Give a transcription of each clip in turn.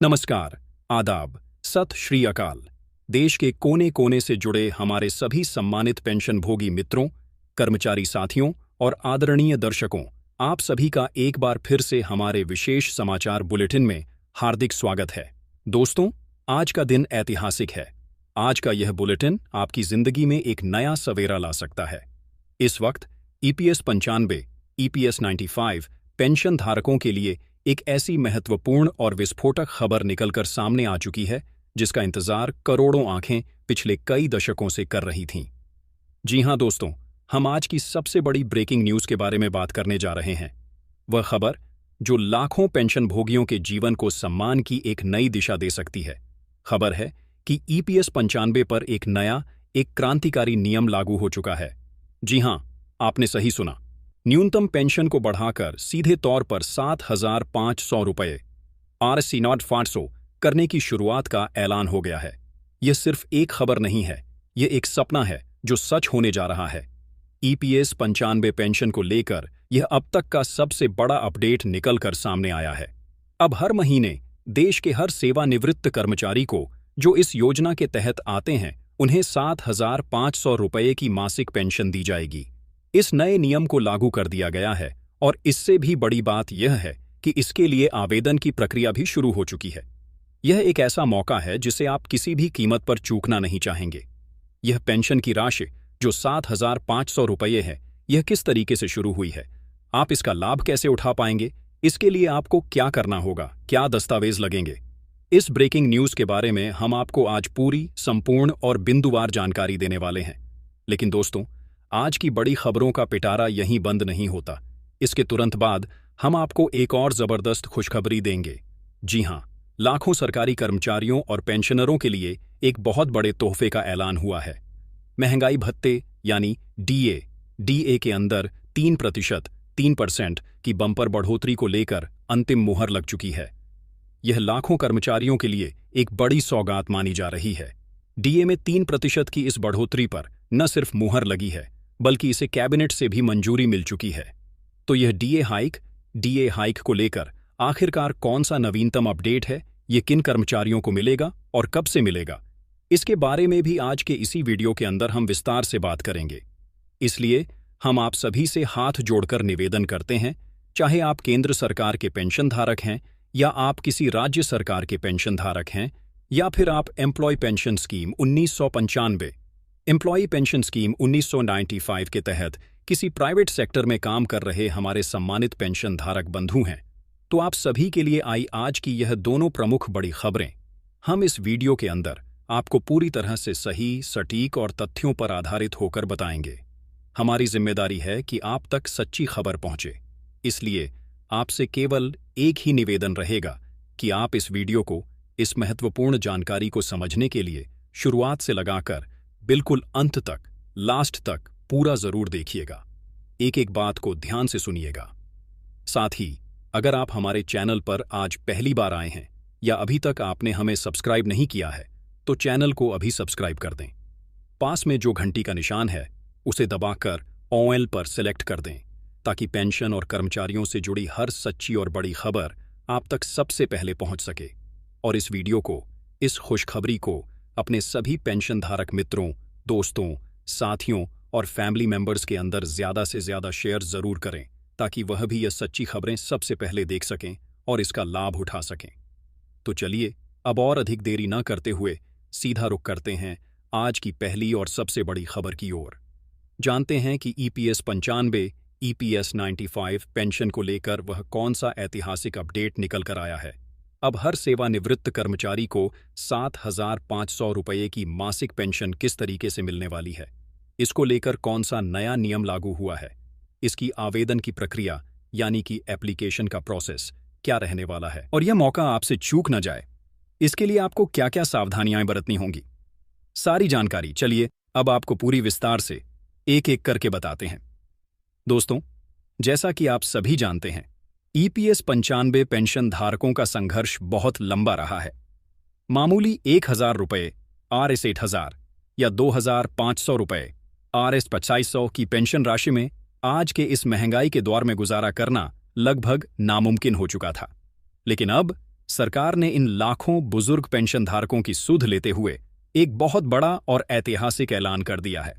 नमस्कार, आदाब, सत श्री अकाल। देश के कोने कोने से जुड़े हमारे सभी सम्मानित पेंशनभोगी मित्रों, कर्मचारी साथियों और आदरणीय दर्शकों, आप सभी का एक बार फिर से हमारे विशेष समाचार बुलेटिन में हार्दिक स्वागत है। दोस्तों, आज का दिन ऐतिहासिक है। आज का यह बुलेटिन आपकी जिंदगी में एक नया सवेरा ला सकता है। इस वक्त ईपीएस 95, ईपीएस 95 पेंशन धारकों के लिए एक ऐसी महत्वपूर्ण और विस्फोटक खबर निकलकर सामने आ चुकी है जिसका इंतजार करोड़ों आंखें पिछले कई दशकों से कर रही थीं। जी हां दोस्तों, हम आज की सबसे बड़ी ब्रेकिंग न्यूज के बारे में बात करने जा रहे हैं। वह खबर जो लाखों पेंशनभोगियों के जीवन को सम्मान की एक नई दिशा दे सकती है। खबर है कि ईपीएस 95 पर एक नया, एक क्रांतिकारी नियम लागू हो चुका है। जी हां, आपने सही सुना। न्यूनतम पेंशन को बढ़ाकर सीधे तौर पर 7,500 रुपये RSC नॉट 500 करने की शुरुआत का ऐलान हो गया है। यह सिर्फ एक खबर नहीं है, यह एक सपना है जो सच होने जा रहा है। ईपीएस 95 पेंशन को लेकर यह अब तक का सबसे बड़ा अपडेट निकलकर सामने आया है। अब हर महीने देश के हर सेवानिवृत्त कर्मचारी को जो इस योजना के तहत आते हैं, उन्हें 7,500 रुपये की मासिक पेंशन दी जाएगी। इस नए नियम को लागू कर दिया गया है और इससे भी बड़ी बात यह है कि इसके लिए आवेदन की प्रक्रिया भी शुरू हो चुकी है। यह एक ऐसा मौका है जिसे आप किसी भी कीमत पर चूकना नहीं चाहेंगे। यह पेंशन की राशि जो 7,500 रुपये है, यह किस तरीके से शुरू हुई है, आप इसका लाभ कैसे उठा पाएंगे, इसके लिए आपको क्या करना होगा, क्या दस्तावेज लगेंगे, इस ब्रेकिंग न्यूज के बारे में हम आपको आज पूरी, संपूर्ण और बिंदुवार जानकारी देने वाले हैं। लेकिन दोस्तों, आज की बड़ी खबरों का पिटारा यहीं बंद नहीं होता। इसके तुरंत बाद हम आपको एक और जबरदस्त खुशखबरी देंगे। जी हां, लाखों सरकारी कर्मचारियों और पेंशनरों के लिए एक बहुत बड़े तोहफे का ऐलान हुआ है। महंगाई भत्ते यानी डीए के अंदर 3% की बम्पर बढ़ोतरी को लेकर अंतिम मुहर लग चुकी है। यह लाखों कर्मचारियों के लिए एक बड़ी सौगात मानी जा रही है। डीए में 3% की इस बढ़ोतरी पर न सिर्फ मुहर लगी है, बल्कि इसे कैबिनेट से भी मंजूरी मिल चुकी है। तो यह डीए हाइक को लेकर आखिरकार कौन सा नवीनतम अपडेट है, ये किन कर्मचारियों को मिलेगा और कब से मिलेगा, इसके बारे में भी आज के इसी वीडियो के अंदर हम विस्तार से बात करेंगे। इसलिए हम आप सभी से हाथ जोड़कर निवेदन करते हैं, चाहे आप केंद्र सरकार के पेंशन धारक हैं या आप किसी राज्य सरकार के पेंशन धारक हैं या फिर आप एम्प्लॉय पेंशन स्कीम 1995 के तहत किसी प्राइवेट सेक्टर में काम कर रहे हमारे सम्मानित पेंशन धारक बंधु हैं, तो आप सभी के लिए आई आज की यह दोनों प्रमुख बड़ी खबरें। हम इस वीडियो के अंदर आपको पूरी तरह से सही, सटीक और तथ्यों पर आधारित होकर बताएंगे। हमारी जिम्मेदारी है कि आप तक सच्ची खबर पहुंचे। इसलिए आपसे केवल एक ही निवेदन रहेगा कि आप इस वीडियो को, इस महत्वपूर्ण जानकारी को समझने के लिए शुरुआत से लगाकर बिल्कुल अंत तक, लास्ट तक पूरा जरूर देखिएगा। एक एक बात को ध्यान से सुनिएगा। साथ ही अगर आप हमारे चैनल पर आज पहली बार आए हैं या अभी तक आपने हमें सब्सक्राइब नहीं किया है, तो चैनल को अभी सब्सक्राइब कर दें। पास में जो घंटी का निशान है उसे दबाकर ऑल पर सिलेक्ट कर दें, ताकि पेंशन और कर्मचारियों से जुड़ी हर सच्ची और बड़ी खबर आप तक सबसे पहले पहुंच सके। और इस वीडियो को, इस खुशखबरी को अपने सभी पेंशन धारक मित्रों, दोस्तों, साथियों और फैमिली मेंबर्स के अंदर ज़्यादा से ज़्यादा शेयर ज़रूर करें, ताकि वह भी ये सच्ची खबरें सबसे पहले देख सकें और इसका लाभ उठा सकें। तो चलिए, अब और अधिक देरी न करते हुए सीधा रुख करते हैं आज की पहली और सबसे बड़ी खबर की ओर। जानते हैं कि ईपीएस 95, ईपीएस 95 पेंशन को लेकर वह कौन सा ऐतिहासिक अपडेट निकल कर आया है। अब हर सेवानिवृत्त कर्मचारी को 7,500 रुपये की मासिक पेंशन किस तरीके से मिलने वाली है, इसको लेकर कौन सा नया नियम लागू हुआ है, इसकी आवेदन की प्रक्रिया यानी कि एप्लीकेशन का प्रोसेस क्या रहने वाला है, और यह मौका आपसे चूक न जाए, इसके लिए आपको क्या क्या सावधानियां बरतनी होंगी, सारी जानकारी चलिए अब आपको पूरी विस्तार से एक एक करके बताते हैं। दोस्तों, जैसा कि आप सभी जानते हैं, ईपीएस 95 पेंशन धारकों का संघर्ष बहुत लंबा रहा है। मामूली 1,000 रुपये RS 8,000 या 2,500 रुपये RS 2500 की पेंशन राशि में आज के इस महंगाई के दौर में गुजारा करना लगभग नामुमकिन हो चुका था। लेकिन अब सरकार ने इन लाखों बुजुर्ग पेंशनधारकों की सुध लेते हुए एक बहुत बड़ा और ऐतिहासिक ऐलान कर दिया है।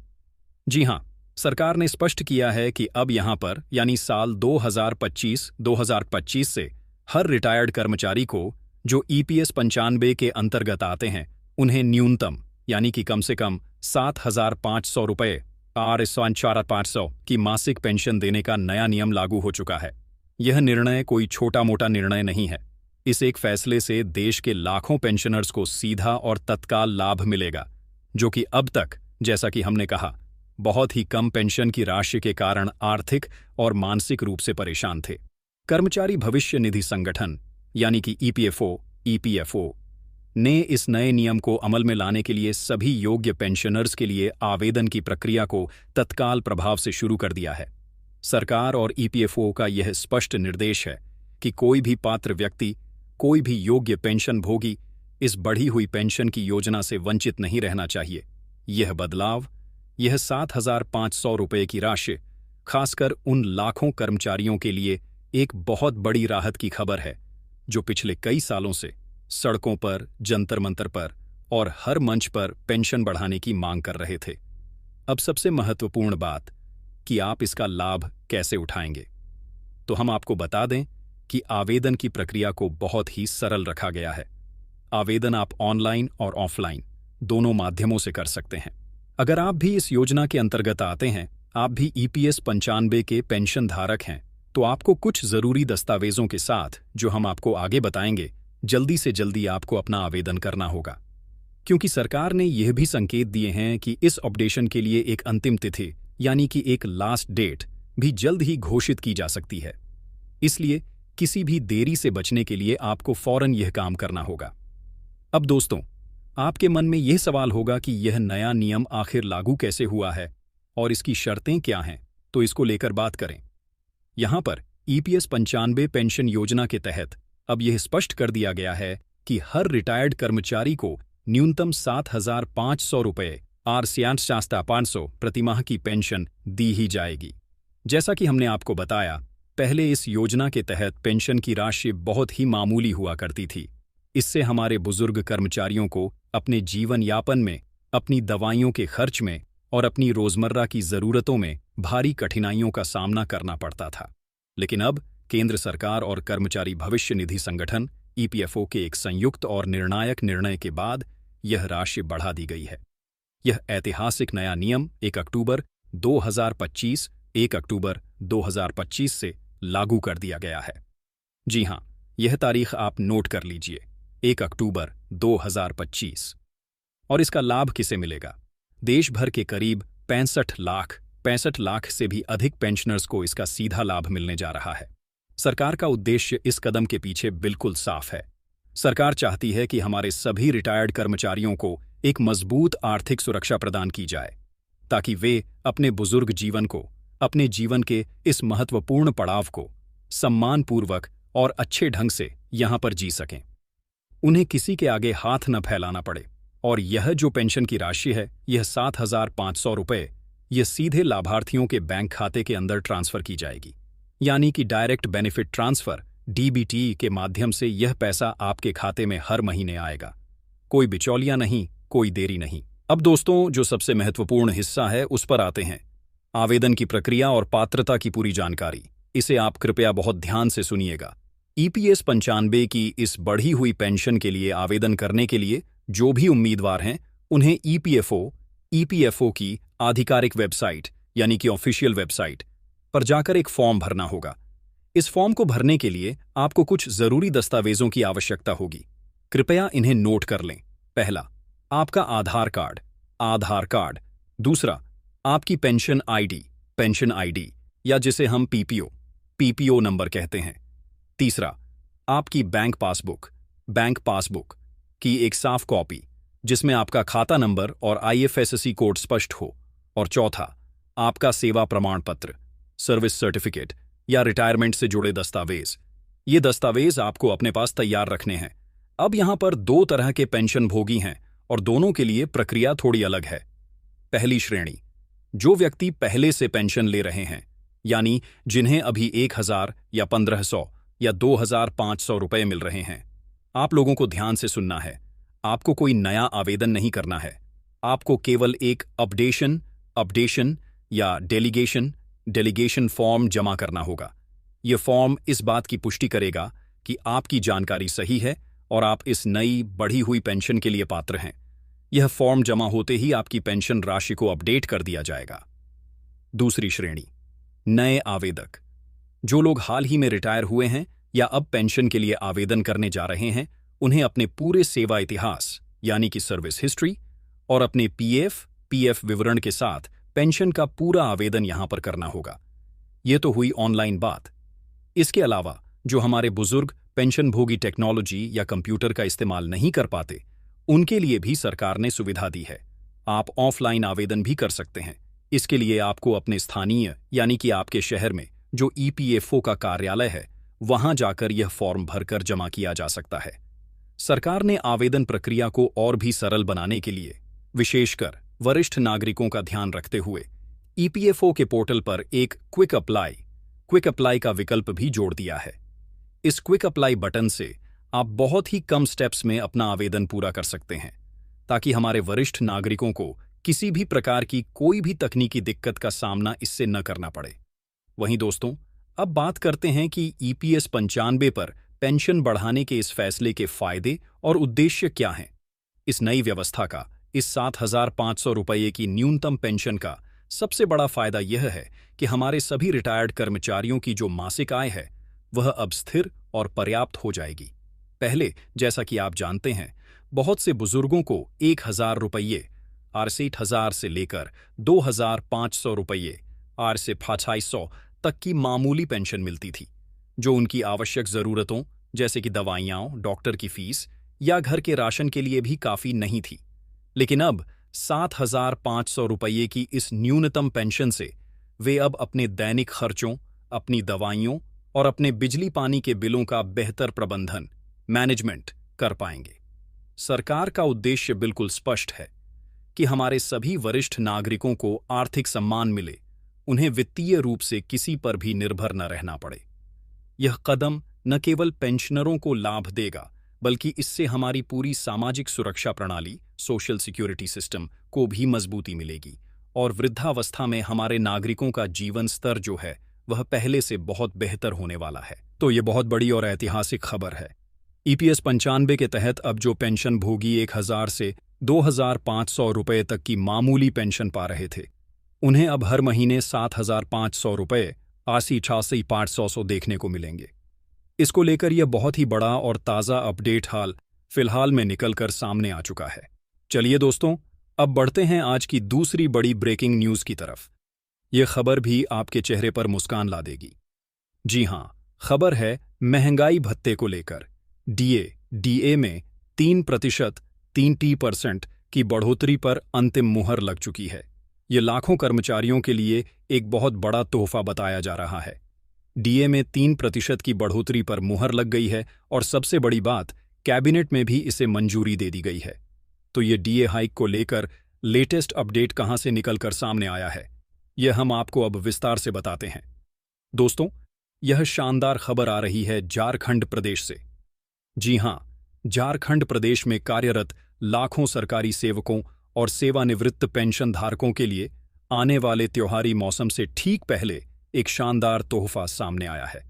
जी हां, सरकार ने स्पष्ट किया है कि अब यहां पर यानी साल 2025 से हर रिटायर्ड कर्मचारी को जो ईपीएस 95 के अंतर्गत आते हैं, उन्हें न्यूनतम यानी कि कम से कम 7,500 रुपये (4,500) की मासिक पेंशन देने का नया नियम लागू हो चुका है। यह निर्णय कोई छोटा मोटा निर्णय नहीं है। इस एक फैसले से देश के लाखों पेंशनर्स को सीधा और तत्काल लाभ मिलेगा, जो कि अब तक, जैसा कि हमने कहा, बहुत ही कम पेंशन की राशि के कारण आर्थिक और मानसिक रूप से परेशान थे। कर्मचारी भविष्य निधि संगठन यानी कि ईपीएफओ ने इस नए नियम को अमल में लाने के लिए सभी योग्य पेंशनर्स के लिए आवेदन की प्रक्रिया को तत्काल प्रभाव से शुरू कर दिया है। सरकार और ईपीएफओ का यह स्पष्ट निर्देश है कि कोई भी पात्र व्यक्ति, कोई भी योग्य पेंशनभोगी इस बढ़ी हुई पेंशन की योजना से वंचित नहीं रहना चाहिए। यह बदलाव, यह 7,500 रुपये की राशि, खासकर उन लाखों कर्मचारियों के लिए एक बहुत बड़ी राहत की खबर है जो पिछले कई सालों से सड़कों पर, जंतर मंतर पर और हर मंच पर पेंशन बढ़ाने की मांग कर रहे थे। अब सबसे महत्वपूर्ण बात कि आप इसका लाभ कैसे उठाएंगे। तो हम आपको बता दें कि आवेदन की प्रक्रिया को बहुत ही सरल रखा गया है। आवेदन आप ऑनलाइन और ऑफलाइन दोनों माध्यमों से कर सकते हैं। अगर आप भी इस योजना के अंतर्गत आते हैं, आप भी ईपीएस 95 के पेंशन धारक हैं, तो आपको कुछ जरूरी दस्तावेजों के साथ, जो हम आपको आगे बताएंगे, जल्दी से जल्दी आपको अपना आवेदन करना होगा। क्योंकि सरकार ने यह भी संकेत दिए हैं कि इस अपडेशन के लिए एक अंतिम तिथि यानी कि एक लास्ट डेट भी जल्द ही घोषित की जा सकती है। इसलिए किसी भी देरी से बचने के लिए आपको फौरन यह काम करना होगा। अब दोस्तों, आपके मन में यह सवाल होगा कि यह नया नियम आखिर लागू कैसे हुआ है और इसकी शर्तें क्या हैं, तो इसको लेकर बात करें। यहां पर ईपीएस 95 पेंशन योजना के तहत अब यह स्पष्ट कर दिया गया है कि हर रिटायर्ड कर्मचारी को न्यूनतम 7,500 रुपये (500) प्रतिमाह की पेंशन दी ही जाएगी। जैसा कि हमने आपको बताया, पहले इस योजना के तहत पेंशन की राशि बहुत ही मामूली हुआ करती थी। इससे हमारे बुजुर्ग कर्मचारियों को अपने जीवन यापन में, अपनी दवाइयों के खर्च में और अपनी रोजमर्रा की जरूरतों में भारी कठिनाइयों का सामना करना पड़ता था। लेकिन अब केंद्र सरकार और कर्मचारी भविष्य निधि संगठन ईपीएफओ के एक संयुक्त और निर्णायक निर्णय के बाद यह राशि बढ़ा दी गई है। यह ऐतिहासिक नया नियम 1 अक्टूबर 2025 से लागू कर दिया गया है। जी हां, यह तारीख आप नोट कर लीजिए, 1 अक्टूबर 2025। और इसका लाभ किसे मिलेगा? देश भर के करीब 65 लाख से भी अधिक पेंशनर्स को इसका सीधा लाभ मिलने जा रहा है। सरकार का उद्देश्य इस कदम के पीछे बिल्कुल साफ है। सरकार चाहती है कि हमारे सभी रिटायर्ड कर्मचारियों को एक मजबूत आर्थिक सुरक्षा प्रदान की जाए, ताकि वे अपने बुजुर्ग जीवन को, अपने जीवन के इस महत्वपूर्ण पड़ाव को सम्मानपूर्वक और अच्छे ढंग से यहां पर जी सकें। उन्हें किसी के आगे हाथ न फैलाना पड़े। और यह जो पेंशन की राशि है, यह 7,500 रुपये, यह सीधे लाभार्थियों के बैंक खाते के अंदर ट्रांसफर की जाएगी। यानी कि डायरेक्ट बेनिफिट ट्रांसफर (डीबीटी) के माध्यम से यह पैसा आपके खाते में हर महीने आएगा। कोई बिचौलिया नहीं, कोई देरी नहीं। अब दोस्तों, जो सबसे महत्वपूर्ण हिस्सा है उस पर आते हैं। आवेदन की प्रक्रिया और पात्रता की पूरी जानकारी, इसे आप कृपया बहुत ध्यान से सुनिएगा। ईपीएस 95 की इस बढ़ी हुई पेंशन के लिए आवेदन करने के लिए जो भी उम्मीदवार हैं, उन्हें ईपीएफओ की आधिकारिक वेबसाइट यानी कि ऑफिशियल वेबसाइट पर जाकर एक फॉर्म भरना होगा। इस फॉर्म को भरने के लिए आपको कुछ जरूरी दस्तावेजों की आवश्यकता होगी। कृपया इन्हें नोट कर लें। पहला, आपका आधार कार्ड। दूसरा, आपकी पेंशन आईडी या जिसे हम पीपीओ नंबर कहते हैं। तीसरा, आपकी बैंक पासबुक की एक साफ कॉपी जिसमें आपका खाता नंबर और आईएफएससी कोड स्पष्ट हो। और चौथा, आपका सेवा प्रमाण पत्र, सर्विस सर्टिफिकेट या रिटायरमेंट से जुड़े दस्तावेज। ये दस्तावेज आपको अपने पास तैयार रखने हैं। अब यहां पर 2 तरह के पेंशन भोगी हैं और दोनों के लिए प्रक्रिया थोड़ी अलग है। पहली श्रेणी, जो व्यक्ति पहले से पेंशन ले रहे हैं, यानी जिन्हें अभी 1,000 या 1,500 या 2,500 रुपये मिल रहे हैं। आप लोगों को ध्यान से सुनना है। आपको कोई नया आवेदन नहीं करना है। आपको केवल एक अपडेशन या डेलीगेशन फॉर्म जमा करना होगा। यह फॉर्म इस बात की पुष्टि करेगा कि आपकी जानकारी सही है और आप इस नई बढ़ी हुई पेंशन के लिए पात्र हैं। यह फॉर्म जमा होते ही आपकी पेंशन राशि को अपडेट कर दिया जाएगा। दूसरी श्रेणी, नए आवेदक। जो लोग हाल ही में रिटायर हुए हैं या अब पेंशन के लिए आवेदन करने जा रहे हैं, उन्हें अपने पूरे सेवा इतिहास यानी कि सर्विस हिस्ट्री और अपने पीएफ विवरण के साथ पेंशन का पूरा आवेदन यहां पर करना होगा। यह तो हुई ऑनलाइन बात। इसके अलावा जो हमारे बुजुर्ग पेंशनभोगी टेक्नोलॉजी या कंप्यूटर का इस्तेमाल नहीं कर पाते, उनके लिए भी सरकार ने सुविधा दी है। आप ऑफलाइन आवेदन भी कर सकते हैं। इसके लिए आपको अपने स्थानीय यानी कि आपके शहर में जो ईपीएफओ का कार्यालय है, वहां जाकर यह फॉर्म भरकर जमा किया जा सकता है। सरकार ने आवेदन प्रक्रिया को और भी सरल बनाने के लिए विशेषकर वरिष्ठ नागरिकों का ध्यान रखते हुए ईपीएफओ के पोर्टल पर एक क्विक अप्लाई का विकल्प भी जोड़ दिया है। इस क्विक अप्लाई बटन से आप बहुत ही कम स्टेप्स में अपना आवेदन पूरा कर सकते हैं, ताकि हमारे वरिष्ठ नागरिकों को किसी भी प्रकार की कोई भी तकनीकी दिक्कत का सामना इससे न करना पड़े। वहीं दोस्तों, अब बात करते हैं कि ईपीएस 95 पर पेंशन बढ़ाने के इस फैसले के फायदे और उद्देश्य क्या हैं। इस नई व्यवस्था का, इस 7,500 रुपये की न्यूनतम पेंशन का सबसे बड़ा फायदा यह है कि हमारे सभी रिटायर्ड कर्मचारियों की जो मासिक आय है, वह अब स्थिर और पर्याप्त हो जाएगी। पहले, जैसा कि आप जानते हैं, बहुत से बुजुर्गों को 1,000 रुपये 68,000 से लेकर 2,500 रुपये 2800 तक की मामूली पेंशन मिलती थी, जो उनकी आवश्यक जरूरतों जैसे कि दवाइयाँ, डॉक्टर की फीस या घर के राशन के लिए भी काफी नहीं थी। लेकिन अब 7,500 रुपये की इस न्यूनतम पेंशन से वे अब अपने दैनिक खर्चों, अपनी दवाइयों और अपने बिजली पानी के बिलों का बेहतर प्रबंधन मैनेजमेंट कर पाएंगे। सरकार का उद्देश्य बिल्कुल स्पष्ट है कि हमारे सभी वरिष्ठ नागरिकों को आर्थिक सम्मान मिले, उन्हें वित्तीय रूप से किसी पर भी निर्भर न रहना पड़े। यह कदम न केवल पेंशनरों को लाभ देगा, बल्कि इससे हमारी पूरी सामाजिक सुरक्षा प्रणाली, सोशल सिक्योरिटी सिस्टम को भी मजबूती मिलेगी और वृद्धावस्था में हमारे नागरिकों का जीवन स्तर जो है, वह पहले से बहुत बेहतर होने वाला है। तो ये बहुत बड़ी और ऐतिहासिक खबर है। ईपीएस 95 के तहत अब जो पेंशन भोगी 1,000 से 2,500 रुपये तक की मामूली पेंशन पा रहे थे, उन्हें अब हर महीने 7,500 रुपये 88,500 देखने को मिलेंगे। इसको लेकर यह बहुत ही बड़ा और ताज़ा अपडेट हाल फिलहाल में निकलकर सामने आ चुका है। चलिए दोस्तों, अब बढ़ते हैं आज की दूसरी बड़ी ब्रेकिंग न्यूज़ की तरफ। यह खबर भी आपके चेहरे पर मुस्कान ला देगी। जी हाँ, खबर है महंगाई भत्ते को लेकर। डीए में 3% की बढ़ोतरी पर अंतिम मुहर लग चुकी है। ये लाखों कर्मचारियों के लिए एक बहुत बड़ा तोहफा बताया जा रहा है। डीए में 3% की बढ़ोतरी पर मुहर लग गई है और सबसे बड़ी बात, कैबिनेट में भी इसे मंजूरी दे दी गई है। तो ये डीए हाइक को लेकर लेटेस्ट अपडेट कहां से निकलकर सामने आया है, यह हम आपको अब विस्तार से बताते हैं। दोस्तों, यह शानदार खबर आ रही है झारखंड प्रदेश से। जी हां, झारखंड प्रदेश में कार्यरत लाखों सरकारी सेवकों और सेवानिवृत्त पेंशन धारकों के लिए आने वाले त्योहारी मौसम से ठीक पहले एक शानदार तोहफा सामने आया है।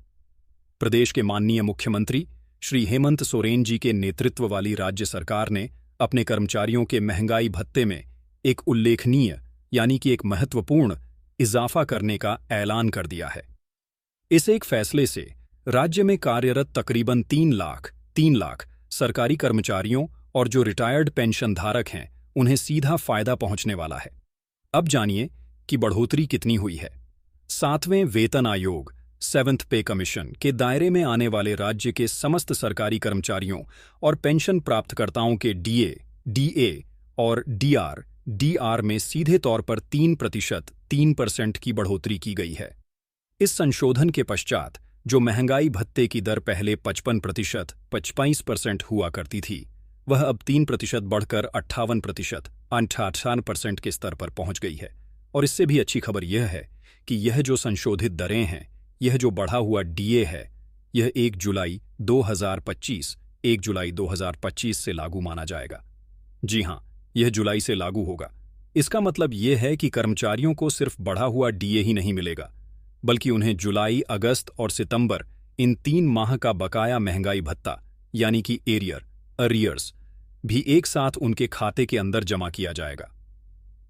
प्रदेश के माननीय मुख्यमंत्री श्री हेमंत सोरेन जी के नेतृत्व वाली राज्य सरकार ने अपने कर्मचारियों के महंगाई भत्ते में एक उल्लेखनीय यानी कि एक महत्वपूर्ण इजाफा करने का ऐलान कर दिया है। इस एक फैसले से राज्य में कार्यरत तकरीबन 3 लाख सरकारी कर्मचारियों और जो रिटायर्ड पेंशन धारक हैं, उन्हें सीधा फायदा पहुंचने वाला है। अब जानिए कि बढ़ोतरी कितनी हुई है। 7वें वेतन आयोग 7th पे कमीशन के दायरे में आने वाले राज्य के समस्त सरकारी कर्मचारियों और पेंशन प्राप्तकर्ताओं के डीए और डीआर में सीधे तौर पर 3% की बढ़ोतरी की गई है। इस संशोधन के पश्चात जो महंगाई भत्ते की दर पहले 55% हुआ करती थी, वह अब 3% बढ़कर 58% के स्तर पर पहुंच गई है। और इससे भी अच्छी खबर यह है कि यह जो संशोधित दरें हैं, यह जो बढ़ा हुआ डीए है, यह 1 जुलाई 2025 1 जुलाई 2025 से लागू माना जाएगा। जी हां, यह जुलाई से लागू होगा। इसका मतलब यह है कि कर्मचारियों को सिर्फ बढ़ा हुआ डीए ही नहीं मिलेगा, बल्कि उन्हें जुलाई, अगस्त और सितंबर इन 3 माह का बकाया महंगाई भत्ता यानी कि अरियर्स भी एक साथ उनके खाते के अंदर जमा किया जाएगा।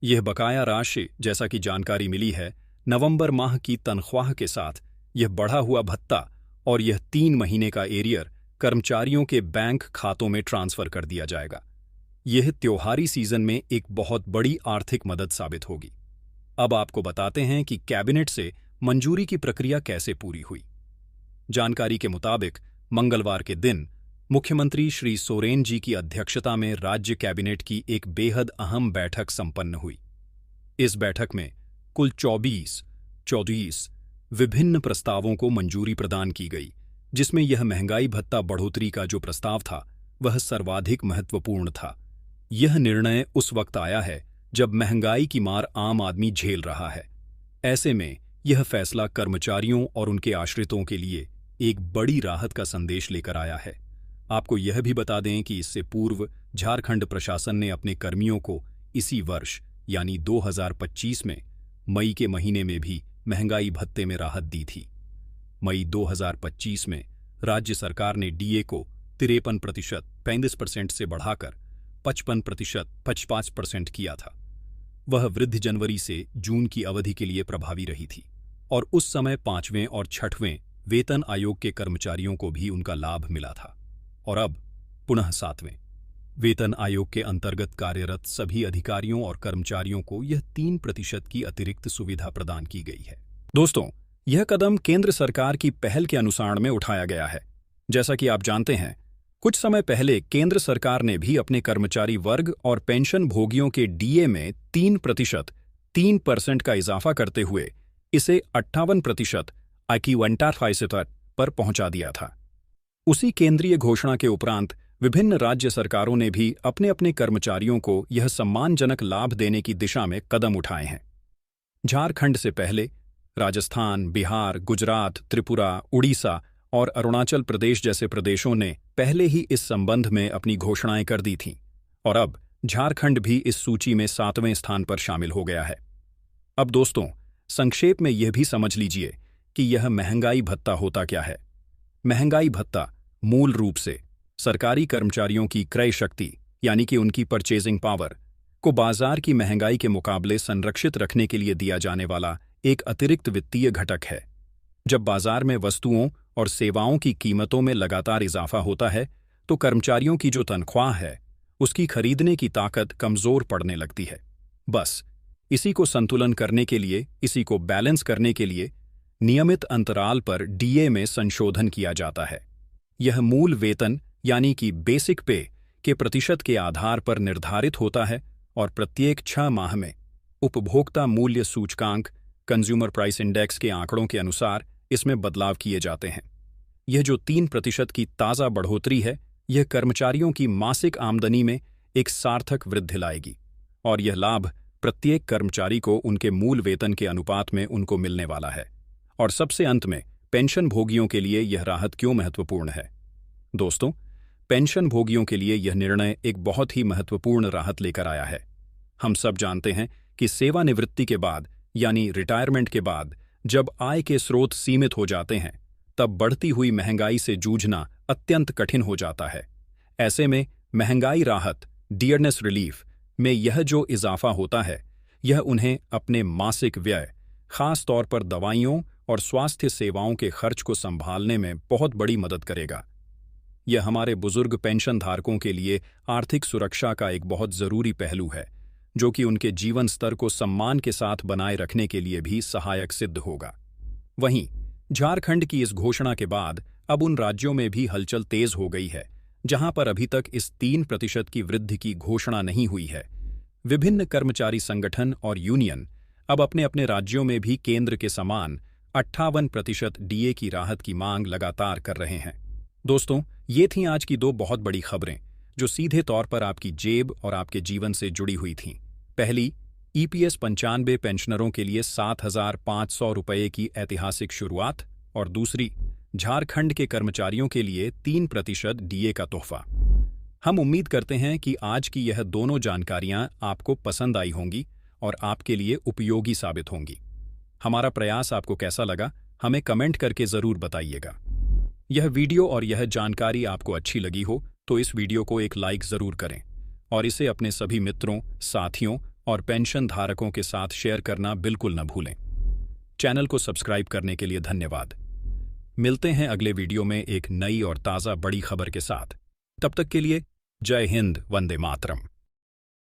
यह बकाया राशि, जैसा कि जानकारी मिली है, नवंबर माह की तनख्वाह के साथ यह बढ़ा हुआ भत्ता और यह 3 महीने का एरियर कर्मचारियों के बैंक खातों में ट्रांसफर कर दिया जाएगा। यह त्योहारी सीजन में एक बहुत बड़ी आर्थिक मदद साबित होगी। अब आपको बताते हैं कि कैबिनेट से मंजूरी की प्रक्रिया कैसे पूरी हुई। जानकारी के मुताबिक मंगलवार के दिन मुख्यमंत्री श्री सोरेन जी की अध्यक्षता में राज्य कैबिनेट की एक बेहद अहम बैठक संपन्न हुई। इस बैठक में कुल 24 विभिन्न प्रस्तावों को मंजूरी प्रदान की गई, जिसमें यह महंगाई भत्ता बढ़ोतरी का जो प्रस्ताव था वह सर्वाधिक महत्वपूर्ण था। यह निर्णय उस वक्त आया है जब महंगाई की मार आम आदमी झेल रहा है। ऐसे में यह फैसला कर्मचारियों और उनके आश्रितों के लिए एक बड़ी राहत का संदेश लेकर आया है। आपको यह भी बता दें कि इससे पूर्व झारखंड प्रशासन ने अपने कर्मियों को इसी वर्ष यानी 2025 में मई के महीने में भी महंगाई भत्ते में राहत दी थी। मई 2025 में राज्य सरकार ने डीए को 53% 35% से बढ़ाकर 55% 55% किया था। वह वृद्ध जनवरी से जून की अवधि के लिए प्रभावी रही थी और उस समय 5वें और 6वें वेतन आयोग के कर्मचारियों को भी उनका लाभ मिला था। और अब पुनः 7वें वेतन आयोग के अंतर्गत कार्यरत सभी अधिकारियों और कर्मचारियों को यह 3% की अतिरिक्त सुविधा प्रदान की गई है। दोस्तों, यह कदम केंद्र सरकार की पहल के अनुसार में उठाया गया है। जैसा कि आप जानते हैं, कुछ समय पहले केंद्र सरकार ने भी अपने कर्मचारी वर्ग और पेंशन भोगियों के डीए में 3% का इजाफा करते हुए इसे 58% पर पहुंचा दिया था। उसी केंद्रीय घोषणा के उपरांत विभिन्न राज्य सरकारों ने भी अपने अपने कर्मचारियों को यह सम्मानजनक लाभ देने की दिशा में कदम उठाए हैं। झारखंड से पहले राजस्थान, बिहार, गुजरात, त्रिपुरा, उड़ीसा और अरुणाचल प्रदेश जैसे प्रदेशों ने पहले ही इस संबंध में अपनी घोषणाएं कर दी थीं और अब झारखंड भी इस सूची में 7वें स्थान पर शामिल हो गया है। अब दोस्तों, संक्षेप में यह भी समझ लीजिए कि यह महंगाई भत्ता होता क्या है। महंगाई भत्ता मूल रूप से सरकारी कर्मचारियों की क्रय शक्ति यानी कि उनकी परचेजिंग पावर को बाजार की महंगाई के मुकाबले संरक्षित रखने के लिए दिया जाने वाला एक अतिरिक्त वित्तीय घटक है। जब बाजार में वस्तुओं और सेवाओं की कीमतों में लगातार इजाफा होता है तो कर्मचारियों की जो तनख्वाह है उसकी खरीदने की ताकत कमजोर पड़ने लगती है। बस इसी को संतुलन करने के लिए, इसी को बैलेंस करने के लिए नियमित अंतराल पर डीए में संशोधन किया जाता है। यह मूल वेतन यानी कि बेसिक पे के प्रतिशत के आधार पर निर्धारित होता है और प्रत्येक 6 माह में उपभोक्ता मूल्य सूचकांक कंज्यूमर प्राइस इंडेक्स के आंकड़ों के अनुसार इसमें बदलाव किए जाते हैं। यह जो 3% की ताज़ा बढ़ोतरी है, यह कर्मचारियों की मासिक आमदनी में एक सार्थक वृद्धि लाएगी और यह लाभ प्रत्येक कर्मचारी को उनके मूल वेतन के अनुपात में उनको मिलने वाला है। और सबसे अंत में पेंशन भोगियों के लिए यह राहत क्यों महत्वपूर्ण है? दोस्तों, पेंशन भोगियों के लिए यह निर्णय एक बहुत ही महत्वपूर्ण राहत लेकर आया है। हम सब जानते हैं कि सेवानिवृत्ति के बाद यानी रिटायरमेंट के बाद जब आय के स्रोत सीमित हो जाते हैं तब बढ़ती हुई महंगाई से जूझना अत्यंत कठिन हो जाता है। ऐसे में महंगाई राहत डियरनेस रिलीफ में यह जो इजाफा होता है, यह उन्हें अपने मासिक व्यय, खास तौर पर दवाइयों और स्वास्थ्य सेवाओं के खर्च को संभालने में बहुत बड़ी मदद करेगा। यह हमारे बुजुर्ग पेंशन धारकों के लिए आर्थिक सुरक्षा का एक बहुत जरूरी पहलू है, जो कि उनके जीवन स्तर को सम्मान के साथ बनाए रखने के लिए भी सहायक सिद्ध होगा। वहीं झारखंड की इस घोषणा के बाद अब उन राज्यों में भी हलचल तेज हो गई है जहां पर अभी तक इस 3% की वृद्धि की घोषणा नहीं हुई है। विभिन्न कर्मचारी संगठन और यूनियन अब अपने अपने राज्यों में भी केंद्र के समान 58% डीए की राहत की मांग लगातार कर रहे हैं। दोस्तों, ये थीं आज की 2 बहुत बड़ी खबरें जो सीधे तौर पर आपकी जेब और आपके जीवन से जुड़ी हुई थीं। पहली, ईपीएस 95 पेंशनरों के लिए 7,500 रुपये की ऐतिहासिक शुरुआत और दूसरी, झारखंड के कर्मचारियों के लिए 3% डीए का तोहफा। हम उम्मीद करते हैं कि आज की यह दोनों जानकारियां आपको पसंद आई होंगी और आपके लिए उपयोगी साबित होंगी। हमारा प्रयास आपको कैसा लगा, हमें कमेंट करके ज़रूर बताइएगा। यह वीडियो और यह जानकारी आपको अच्छी लगी हो तो इस वीडियो को एक लाइक ज़रूर करें और इसे अपने सभी मित्रों, साथियों और पेंशन धारकों के साथ शेयर करना बिल्कुल न भूलें। चैनल को सब्सक्राइब करने के लिए धन्यवाद। मिलते हैं अगले वीडियो में एक नई और ताज़ा बड़ी खबर के साथ। तब तक के लिए जय हिंद, वंदे मातरम।